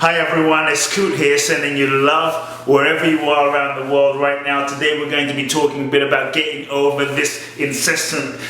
Hi everyone, it's Kute here, sending you love wherever you are around the world right now. Today we're going to be talking a bit about getting over this incessant,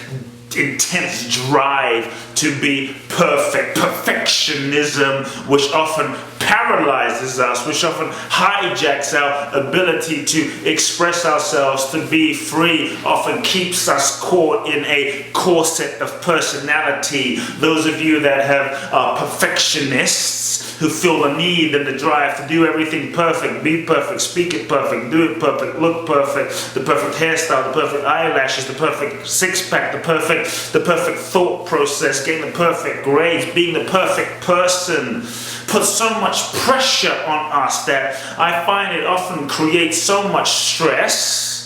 intense drive to be perfect, perfectionism, which often paralyzes us, which often hijacks our ability to express ourselves, to be free, often keeps us caught in a corset of personality. Those of you that have perfectionists who feel the need and the drive to do everything perfect, be perfect, speak it perfect, do it perfect, look perfect, the perfect hairstyle, the perfect eyelashes, the perfect six-pack, the perfect thought process, getting the perfect grades, being the perfect person, puts so much pressure on us that I find it often creates so much stress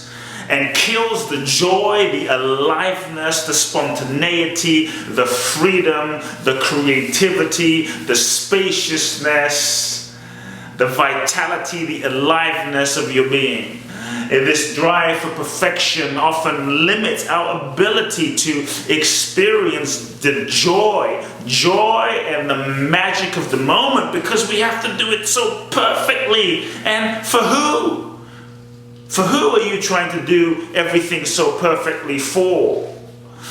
and kills the joy, the aliveness, the spontaneity, the freedom, the creativity, the spaciousness, the vitality, the aliveness of your being. And this drive for perfection often limits our ability to experience the joy and the magic of the moment, because we have to do it so perfectly. And for who? For who are you trying to do everything so perfectly for?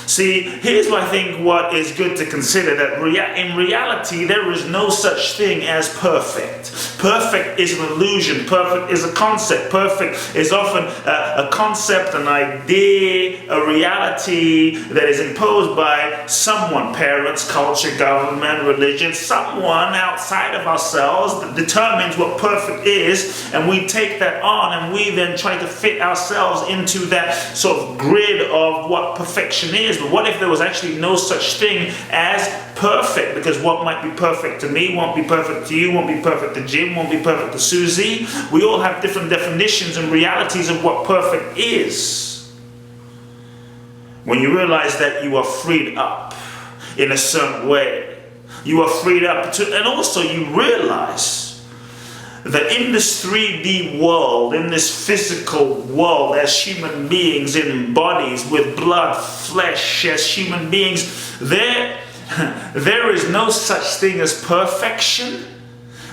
See, here's what I think what is good to consider, that in reality there is no such thing as perfect. Perfect is an illusion. Perfect is a concept. Perfect is often a concept, an idea, a reality that is imposed by someone, parents, culture, government, religion, someone outside of ourselves that determines what perfect is, and we take that on and we then try to fit ourselves into that sort of grid of what perfection is. But what if there was actually no such thing as perfect? Because what might be perfect to me won't be perfect to you, won't be perfect to Jim, won't be perfect to Susie. We all have different definitions and realities of what perfect is. When you realize that you are freed up in a certain way, you are freed up to, and also you realize that in this 3D world, in this physical world, as human beings in bodies with blood, flesh, as human beings, there is no such thing as perfection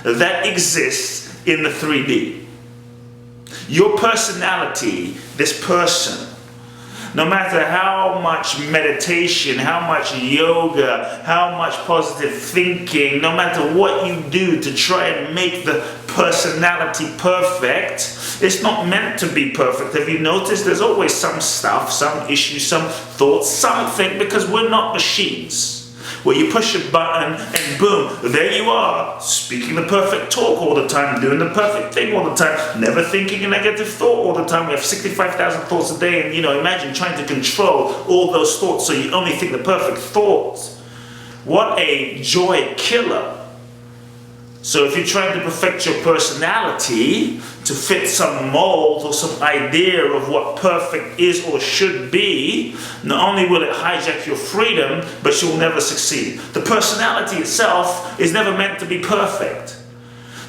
that exists in the 3D. Your personality, this person, no matter how much meditation, how much yoga, how much positive thinking, no matter what you do to try and make the personality perfect, it's not meant to be perfect. Have you noticed there's always some stuff, some issue, some thought, something, because we're not machines where you push a button and boom, there you are, speaking the perfect talk all the time, doing the perfect thing all the time, never thinking a negative thought all the time. We have 65,000 thoughts a day, and imagine trying to control all those thoughts so you only think the perfect thoughts. What a joy killer. So if you're trying to perfect your personality to fit some mold or some idea of what perfect is or should be, not only will it hijack your freedom, but you'll never succeed. The personality itself is never meant to be perfect.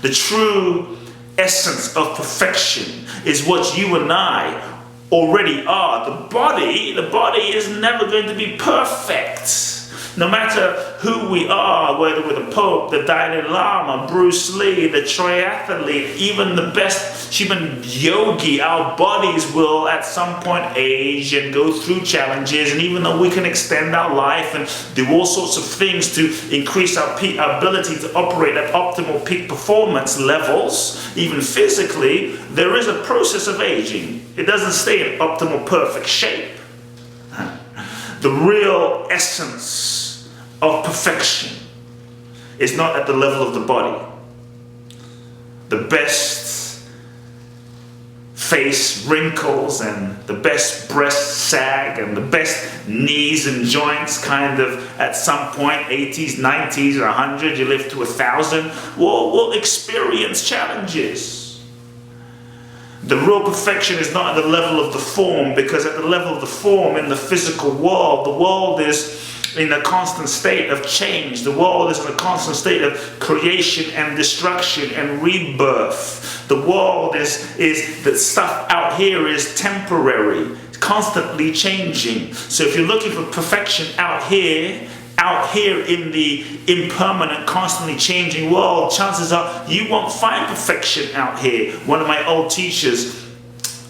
The true essence of perfection is what you and I already are. The body is never going to be perfect. No matter who we are, whether we're the Pope, the Dalai Lama, Bruce Lee, the triathlete, even the best human yogi, our bodies will at some point age and go through challenges. And even though we can extend our life and do all sorts of things to increase our ability to operate at optimal peak performance levels, even physically, there is a process of aging. It doesn't stay in optimal perfect shape. The real essence of perfection is not at the level of the body. The best face wrinkles and the best breast sag and the best knees and joints kind of at some point, 80s, 90s, or 100, you live to 1,000, will experience challenges. The real perfection is not at the level of the form, because at the level of the form in the physical world, the world is in a constant state of change. The world is in a constant state of creation and destruction and rebirth. The world is the stuff out here is temporary, constantly changing. So if you're looking for perfection out here, out here in the impermanent, constantly changing world, chances are you won't find perfection out here. One of my old teachers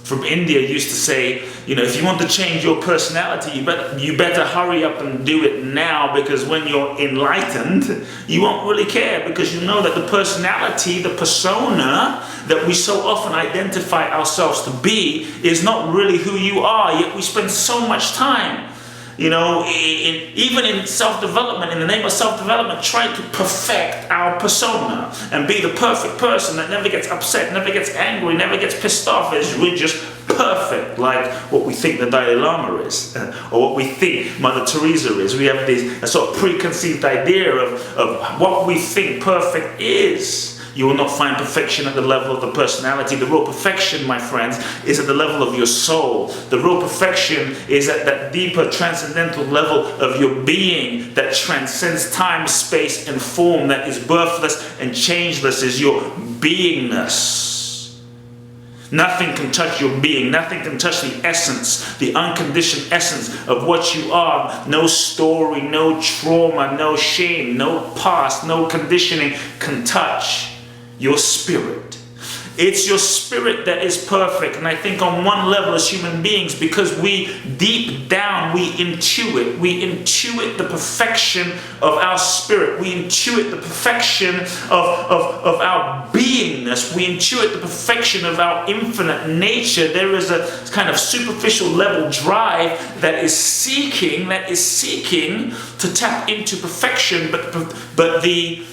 from India used to say, if you want to change your personality, you better hurry up and do it now, because when you're enlightened, you won't really care, because you know that the personality, the persona that we so often identify ourselves to be is not really who you are, yet we spend so much time even in self-development, in the name of self-development, trying to perfect our persona and be the perfect person that never gets upset, never gets angry, never gets pissed off, as we're just perfect, like what we think the Dalai Lama is, or what we think Mother Teresa is. We have a sort of preconceived idea of what we think perfect is. You will not find perfection at the level of the personality. The real perfection, my friends, is at the level of your soul. The real perfection is at that deeper, transcendental level of your being that transcends time, space, and form, that is birthless and changeless, is your beingness. Nothing can touch your being. Nothing can touch the essence, the unconditioned essence of what you are. No story, no trauma, no shame, no past, no conditioning can touch your spirit. It's your spirit that is perfect. And I think on one level as human beings, because we deep down, we intuit the perfection of our spirit. We intuit the perfection of our beingness. We intuit the perfection of our infinite nature. There is a kind of superficial level drive that is seeking to tap into perfection, but the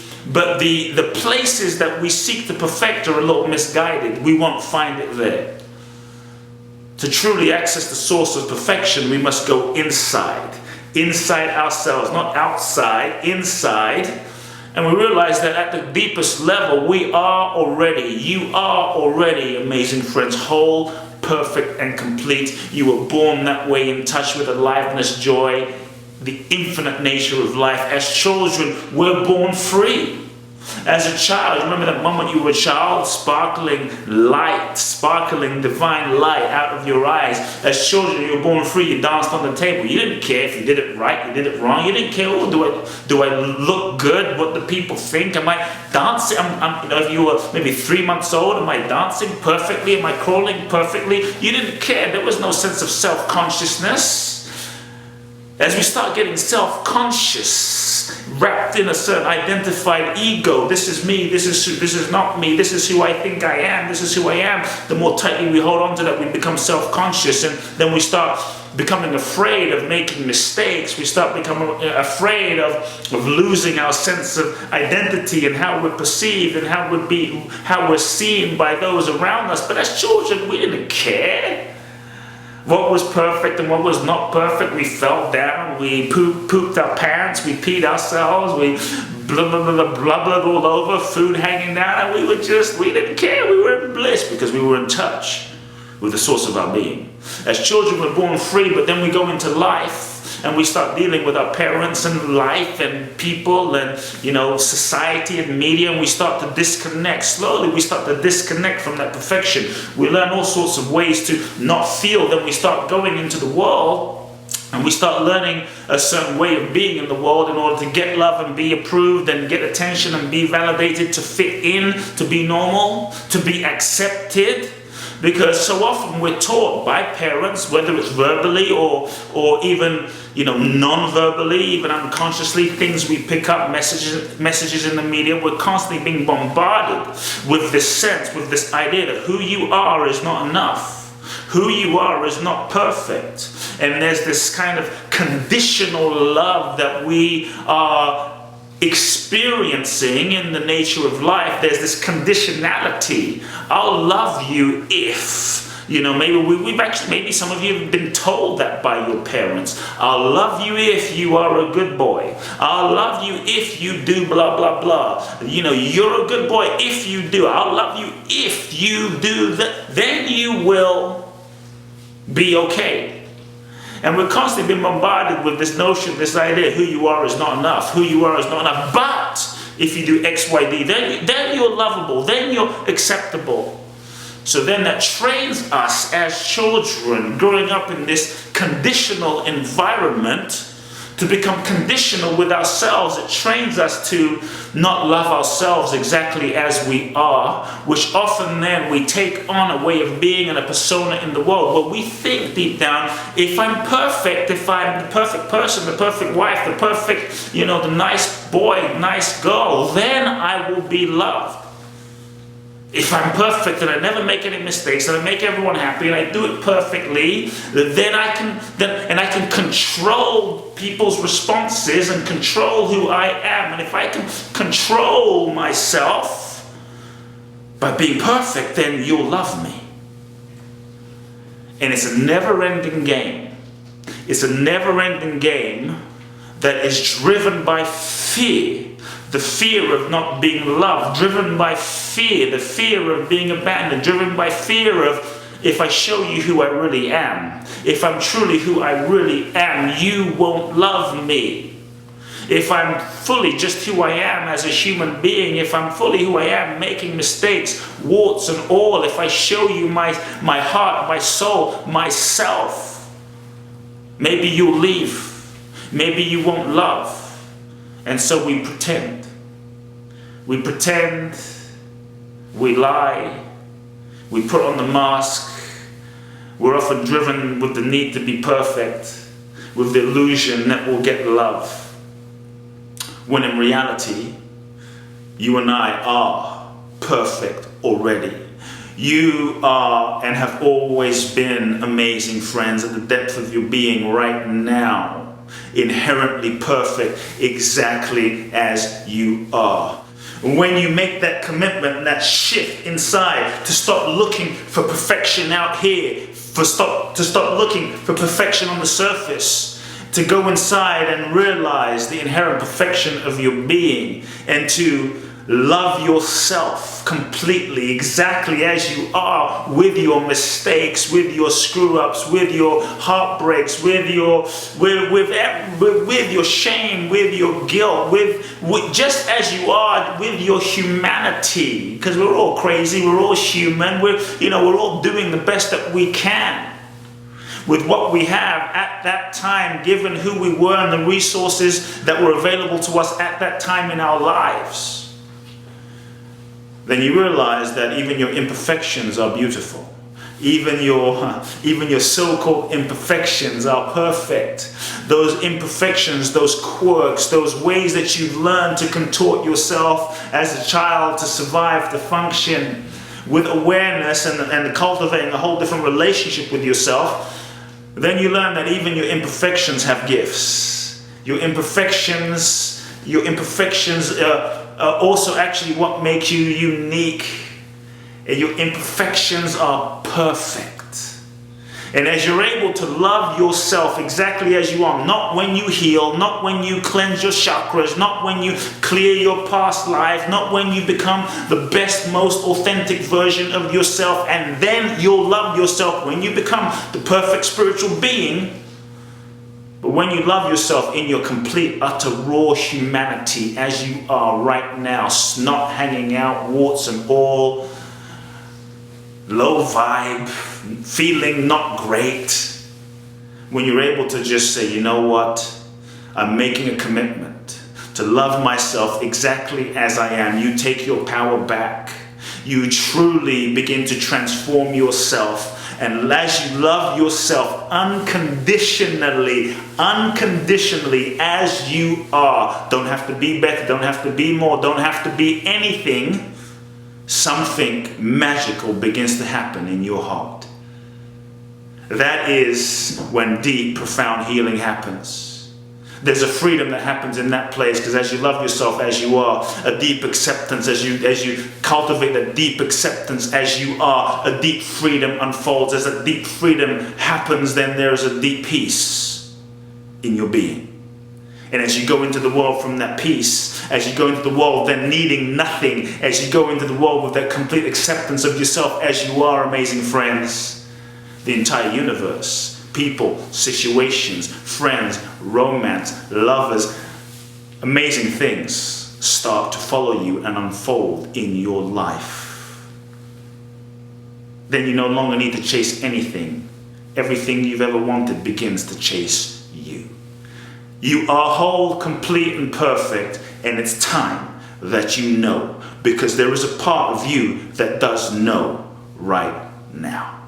places that we seek to perfect are a little misguided. We won't find it there. To truly access the source of perfection, we must go inside ourselves, not outside, inside. And we realize that at the deepest level, you are already, amazing friends, whole, perfect, and complete. You were born that way, in touch with aliveness, joy, the infinite nature of life. As children, we're born free. As a child, remember that moment you were a child? Sparkling light, sparkling divine light out of your eyes. As children, you were born free. You danced on the table. You didn't care if you did it right, you did it wrong. You didn't care, do I look good? What do people think? Am I dancing? If you were maybe 3 months old, am I dancing perfectly? Am I crawling perfectly? You didn't care. There was no sense of self-consciousness. As we start getting self-conscious, wrapped in a certain identified ego, this is me, this is not me, this is who I think I am, this is who I am, the more tightly we hold on to that, we become self-conscious, and then we start becoming afraid of making mistakes. We start becoming afraid of losing our sense of identity and how we're perceived and how we're seen by those around us. But as children, we didn't care what was perfect and what was not perfect. We fell down, we pooped our pants, we peed ourselves, we blubbered all over, food hanging down, and we didn't care. We were in bliss because we were in touch with the source of our being. As children, we're born free, but then we go into life and we start dealing with our parents and life and people and society and media, and we start to disconnect. Slowly we start to disconnect from that perfection. We learn all sorts of ways to not feel. Then we start going into the world and we start learning a certain way of being in the world in order to get love and be approved and get attention and be validated, to fit in, to be normal, to be accepted. Because so often we're taught by parents, whether it's verbally or even non-verbally, even unconsciously, things we pick up, messages in the media, we're constantly being bombarded with this sense, with this idea that who you are is not enough. Who you are is not perfect. And there's this kind of conditional love that we are experiencing in the nature of life. There's this conditionality. I'll love you if, maybe some of you have been told that by your parents. I'll love you if you are a good boy. I'll love you if you do blah, blah, blah. You're a good boy if you do. I'll love you if you do that. Then you will be okay. And we're constantly being bombarded with this notion, this idea, who you are is not enough. Who you are is not enough. But if you do X, Y, D, then you're lovable. Then you're acceptable. So then that trains us as children, growing up in this conditional environment, To become conditional with ourselves, it trains us to not love ourselves exactly as we are, which often then we take on a way of being and a persona in the world. But we think deep down, if I'm perfect, if I'm the perfect person, the perfect wife, the perfect, the nice boy, nice girl, then I will be loved. If I'm perfect and I never make any mistakes and I make everyone happy and I do it perfectly, then I can control people's responses and control who I am. And if I can control myself by being perfect, then you'll love me. And it's a never-ending game. It's a never-ending game that is driven by fear. The fear of not being loved, driven by fear, the fear of being abandoned, driven by fear of, if I show you who I really am, if I'm truly who I really am, you won't love me. If I'm fully just who I am as a human being, if I'm fully who I am, making mistakes, warts and all, if I show you my heart, my soul, myself, maybe you'll leave, maybe you won't love. And so we pretend. We pretend, we lie, we put on the mask. We're often driven with the need to be perfect, with the illusion that we'll get love. When in reality, you and I are perfect already. You are and have always been amazing friends at the depth of your being right now. Inherently perfect, exactly as you are. When you make that commitment, that shift inside to stop looking for perfection out here, to stop looking for perfection on the surface, to go inside and realize the inherent perfection of your being, and to love yourself completely, exactly as you are, with your mistakes, with your screw-ups, with your heartbreaks, with your shame, with your guilt, with just as you are, with your humanity. Because we're all crazy, we're all human, we're all doing the best that we can with what we have at that time, given who we were and the resources that were available to us at that time in our lives. Then you realize that even your imperfections are beautiful. Even your so-called imperfections are perfect. Those imperfections, those quirks, those ways that you've learned to contort yourself as a child to survive, to function with awareness and cultivating a whole different relationship with yourself, then you learn that even your imperfections have gifts. Your imperfections are also actually what makes you unique. And your imperfections are perfect. And as you're able to love yourself exactly as you are, not when you heal, not when you cleanse your chakras, not when you clear your past life, not when you become the best, most authentic version of yourself, and then you'll love yourself when you become the perfect spiritual being. But when you love yourself in your complete, utter, raw humanity as you are right now, snot hanging out, warts and all, low vibe, feeling not great, when you're able to just say, you know what, I'm making a commitment to love myself exactly as I am. You take your power back. You truly begin to transform yourself. And as you love yourself unconditionally as you are, don't have to be better, don't have to be more, don't have to be anything, something magical begins to happen in your heart. That is when deep, profound healing happens. There's a freedom that happens in that place, because as you love yourself as you are, a deep acceptance, as you cultivate a deep acceptance as you are, a deep freedom unfolds. As a deep freedom happens, then there is a deep peace in your being. And as you go into the world from that peace, as you go into the world then needing nothing, as you go into the world with that complete acceptance of yourself as you are, amazing friends, the entire universe, people, situations, friends, romance, lovers, amazing things start to follow you and unfold in your life. Then you no longer need to chase anything. Everything you've ever wanted begins to chase you. You are whole, complete, and perfect, and it's time that you know, because there is a part of you that does know right now.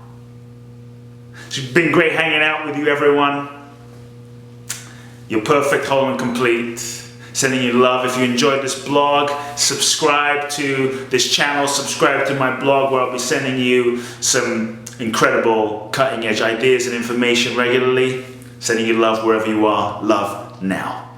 It's been great hanging out with you, everyone. You're perfect, whole, and complete. Sending you love. If you enjoyed this blog, subscribe to this channel, subscribe to my blog, where I'll be sending you some incredible cutting edge ideas and information regularly. Sending you love wherever you are. Love now.